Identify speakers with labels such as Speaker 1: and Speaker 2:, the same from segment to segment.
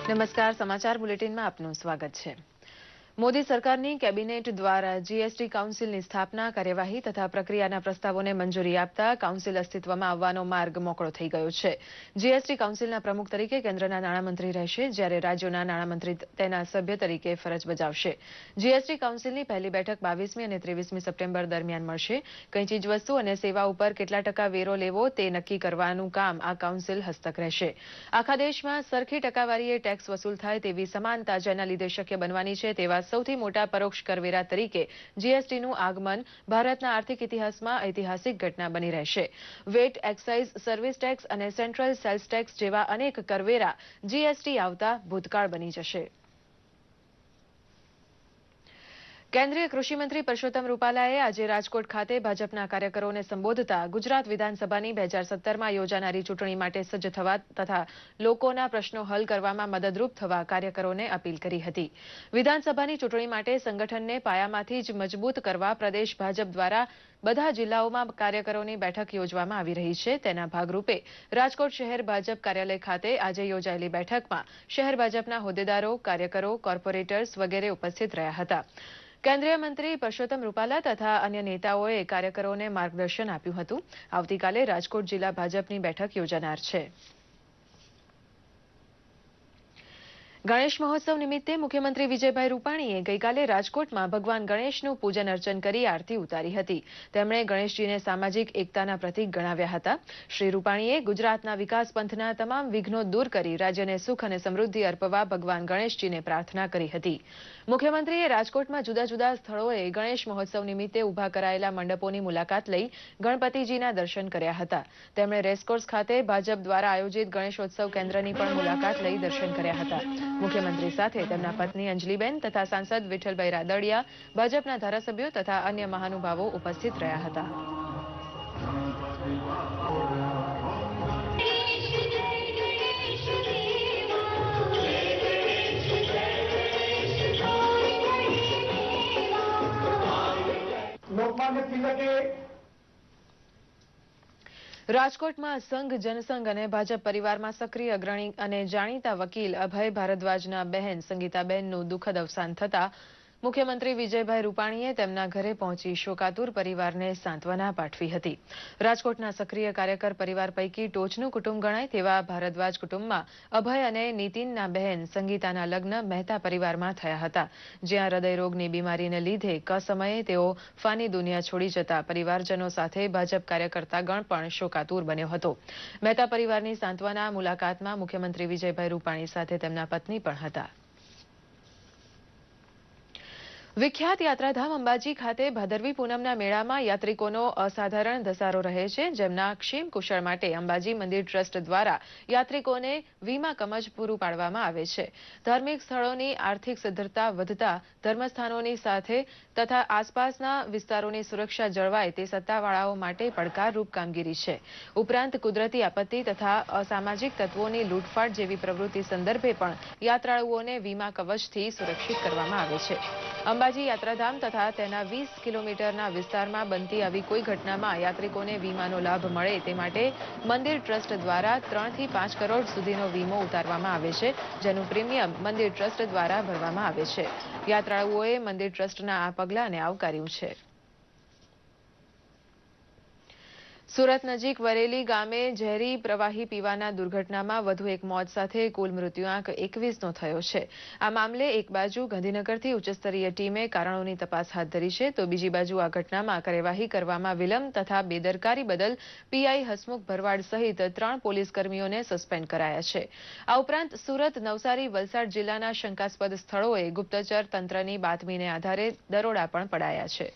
Speaker 1: નમસ્કાર, સમાચાર બુલેટિનમાં આપનું સ્વાગત છે. મોદી સરકારની કેબિનેટ દ્વારા જીએસટી કાઉન્સિલની સ્થાપના, કાર્યવાહી તથા પ્રક્રિયાના પ્રસ્તાવોને મંજૂરી આપતા કાઉન્સિલ અસ્તિત્વમાં આવવાનો માર્ગ મોકળો થઈ ગયો છે. જીએસટી કાઉન્સિલના પ્રમુખ તરીકે કેન્દ્રના નાણામંત્રી રહેશે, જ્યારે રાજ્યોના નાણામંત્રી તેના સભ્ય તરીકે ફરજ બજાવશે. જીએસટી કાઉન્સિલની પહેલી બેઠક 22મી અને 23મી સપ્ટેમ્બર દરમિયાન મળશે. કઈ ચીજવસ્તુ અને સેવા ઉપર કેટલા ટકા વેરો લેવો તે નક્કી કરવાનું કામ આ કાઉન્સિલ હસ્તક રહેશે. આખા દેશમાં સરખી ટકાવારીએ ટેક્સ વસૂલ થાય તેવી સમાનતા જેના લીધે શક્ય બનવાની છે તેવા સૌથી મોટા પરોક્ષ કરવેરા તરીકે જીએસટીનું આગમન ભારતના આર્થિક ઇતિહાસમાં ઐતિહાસિક ઘટના બની રહેશે. વેટ, એક્સાઇઝ, સર્વિસ ટેક્સ અને સેન્ટ્રલ સેલ્સ ટેક્સ જેવા અનેક કરવેરા જીએસટી આવતા ભૂતકાળ બની જશે. કેન્દ્રીય કૃષિમંત્રી પરસોત્તમ રૂપાલાએ આજે રાજકોટ ખાતે ભાજપના કાર્યકરોને સંબોધતા ગુજરાત વિધાનસભાની 2017માં યોજાનારી ચૂંટણી માટે સજ્જ થવા તથા લોકોના પ્રશ્નો હલ કરવામાં મદદરૂપ થવા કાર્યકરોને અપીલ કરી હતી. વિધાનસભાની ચૂંટણી માટે સંગઠનને પાયામાંથી જ મજબૂત કરવા પ્રદેશ ભાજપ દ્વારા બધા જિલ્લાઓમાં કાર્યકરોની બેઠક યોજવામાં આવી રહી છે. તેના ભાગરૂપે રાજકોટ શહેર ભાજપ કાર્યાલય ખાતે આજે યોજાયેલી બેઠકમાં શહેર ભાજપના હોદ્દેદારો, કાર્યકરો, કોર્પોરેટર્સ વગેરે ઉપસ્થિત રહ્યા હતા. કેન્દ્રીય મંત્રી પરસોત્તમ રૂપાલા તથા અન્ય નેતાઓએ કાર્યકરોને માર્ગદર્શન આપ્યું હતું. આવતીકાલે રાજકોટ જિલ્લા ભાજપની બેઠક યોજાનાર છે. ગણેશ મહોત્સવ નિમિત્તે મુખ્યમંત્રી વિજયભાઈ રૂપાણીએ ગઈકાલે રાજકોટમાં ભગવાન ગણેશનું પૂજન અર્ચન કરી આરતી ઉતારી હતી. તેમણે ગણેશજીને સામાજિક એકતાના પ્રતીક ગણાવ્યા હતા. શ્રી રૂપાણીએ ગુજરાતના વિકાસ પંથના તમામ વિઘ્નો દૂર કરી રાજ્યને સુખ અને સમૃદ્ધિ અર્પવા ભગવાન ગણેશજીને પ્રાર્થના કરી હતી. મુખ્યમંત્રીએ રાજકોટમાં જુદા જુદા સ્થળોએ ગણેશ મહોત્સવ નિમિત્તે ઉભા કરાયેલા મંડપોની મુલાકાત લઈ ગણપતિજીના દર્શન કર્યા હતા. તેમણે રેસકોર્સ ખાતે ભાજપ દ્વારા આયોજિત ગણેશોત્સવ કેન્દ્રની પણ મુલાકાત લઈ દર્શન કર્યા હતા. મુખ્યમંત્રી સાથે તેમના પત્ની અંજલિબેન તથા સાંસદ વિઠ્ઠલભાઈ રાદડિયા, ભાજપના ધારાસભ્યો તથા અન્ય મહાનુભાવો ઉપસ્થિત રહ્યા હતા. રાજકોટમાં સંઘ, જનસંઘ અને ભાજપ પરિવારમાં સક્રિય અગ્રણી અને જાણીતા વકીલ અભય ભારદ્વાજના બહેન સંગીતાબેનનું દુઃખદ અવસાન થતા મુખ્યમંત્રી વિજયભાઈ રૂપાણીએ તેમના ઘરે પહોંચી શોકાતુર પરિવારને સાંત્વના પાઠવી હતી. રાજકોટના સક્રિય કાર્યકર પરિવાર પૈકી ટોચનું કુટુંબ ગણાય તેવા ભારદ્વાજ કુટુંબમાં અભય અને નીતિનના બહેન સંગીતાના લગ્ન મહેતા પરિવારમાં થયા હતા, જ્યાં હૃદયરોગની બીમારીને લીધે કસમયે તેઓ ફાની દુનિયા છોડી જતા પરિવારજનો સાથે ભાજપ કાર્યકર્તાગણ પણ શોકાતુર બન્યો હતો. મહેતા પરિવારની સાંત્વના મુલાકાતમાં મુખ્યમંત્રી વિજયભાઈ રૂપાણી સાથે તેમના પત્ની પણ હતા. વિખ્યાત યાત્રાધામ અંબાજી ખાતે ભાદરવી પૂનમના મેળામાં યાત્રિકોનો અસાધારણ ધસારો રહે છે, જેમના ક્ષેમ કુશળ માટે અંબાજી મંદિર ટ્રસ્ટ દ્વારા યાત્રિકોને વીમા કવચ પૂરું પાડવામાં આવે છે. ધાર્મિક સ્થળોની આર્થિક સદ્ધરતા વધતા ધર્મસ્થાનોની સાથે તથા આસપાસના વિસ્તારોની સુરક્ષા જળવાય તે સત્તાવાળાઓ માટે પડકારરૂપ કામગીરી છે. ઉપરાંત કુદરતી આપત્તિ તથા અસામાજિક તત્વોની લૂંટફાટ જેવી પ્રવૃત્તિ સંદર્ભે પણ યાત્રાળુઓને વીમા કવચથી સુરક્ષિત કરવામાં આવે છે. અંબાજી યાત્રાધામ તથા તેના 20 કિલોમીટરના વિસ્તારમાં બનતી આવી કોઈ ઘટનામાં યાત્રિકોને વીમાનો લાભ મળે તે માટે મંદિર ટ્રસ્ટ દ્વારા 3 થી 5 કરોડ સુધીનો વીમો ઉતારવામાં આવે છે, જેનું પ્રીમિયમ મંદિર ટ્રસ્ટ દ્વારા ભરવામાં આવે છે. યાત્રાળુઓએ મંદિર ટ્રસ્ટના આ પગલાંને આવકાર્યું છે. સુરત નજીક વરેલી ગામે ઝેરી પ્રવાહી પીવાના દુર્ઘટનામાં વધુ એક મોત સાથે કુલ મૃત્યુઆંક 21નો થયો છે. આ મામલે એક બાજુ ગાંધીનગરથી ઉચ્ચસ્તરીય ટીમે કારણોની તપાસ હાથ ધરી છે, તો બીજી બાજુ આ ઘટનામાં કાર્યવાહી કરવામાં વિલંબ તથા બેદરકારી બદલ પીઆઈ હસમુખ ભરવાડ સહિત 3 પોલીસ કર્મીઓને સસ્પેન્ડ કરાયા છે. આ ઉપરાંત સુરત, નવસારી, વલસાડ જિલ્લાના શંકાસ્પદ સ્થળોએ ગુપ્તચર તંત્રની બાતમીને આધારે દરોડા પણ પડાયા છે.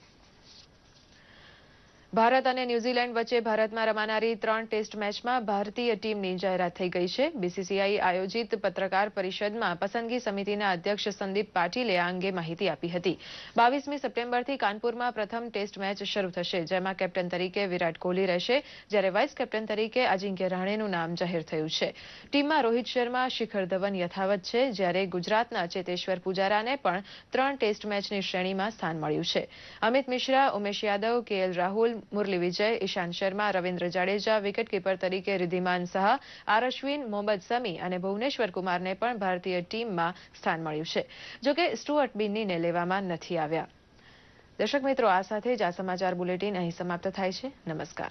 Speaker 1: ભારત અને ન્યૂઝીલેન્ડ વચ્ચે ભારતમાં રમાનારી 3 ટેસ્ટ મેચમાં ભારતીય ટીમની જાહેરાત થઈ ગઈ છે. બીસીસીઆઈ આયોજિત પત્રકાર પરિષદમાં પસંદગી સમિતિના અધ્યક્ષ સંદીપ પાટીલે આ અંગે માહિતી આપી હતી. 22મી સપ્ટેમ્બરથી કાનપુરમાં પ્રથમ ટેસ્ટ મેચ શરૂ થશે, જેમાં કેપ્ટન તરીકે વિરાટ કોહલી રહેશે, જ્યારે વાઇસ કેપ્ટન તરીકે અજિંક્ય રહાણેનું નામ જાહેર થયું છે. ટીમમાં રોહિત શર્મા, શિખર ધવન યથાવત છે, જ્યારે ગુજરાતના ચેતેશ્વર પુજારાને પણ 3 ટેસ્ટ મેચની શ્રેણીમાં સ્થાન મળ્યું છે. અમિત મિશ્રા, ઉમેશ યાદવ, કેએલ રાહુલ, મુરલી વિજય, ઈશાંત શર્મા, રવિન્દ્ર જાડેજા, વિકેટકીપર તરીકે રિદ્ધિમાન સાહા, આર અશ્વિન, મોહમ્મદ સમી અને ભુવનેશ્વર કુમારને પણ ભારતીય ટીમમાં સ્થાન મળ્યું છે. જોકે સ્ટુઅર્ટ બિન્નીને લેવામાં નથી આવ્યા. દર્શક મિત્રો, આ સાથે જ આ સમાચાર બુલેટિન અહીં સમાપ્ત થાય છે. નમસ્કાર.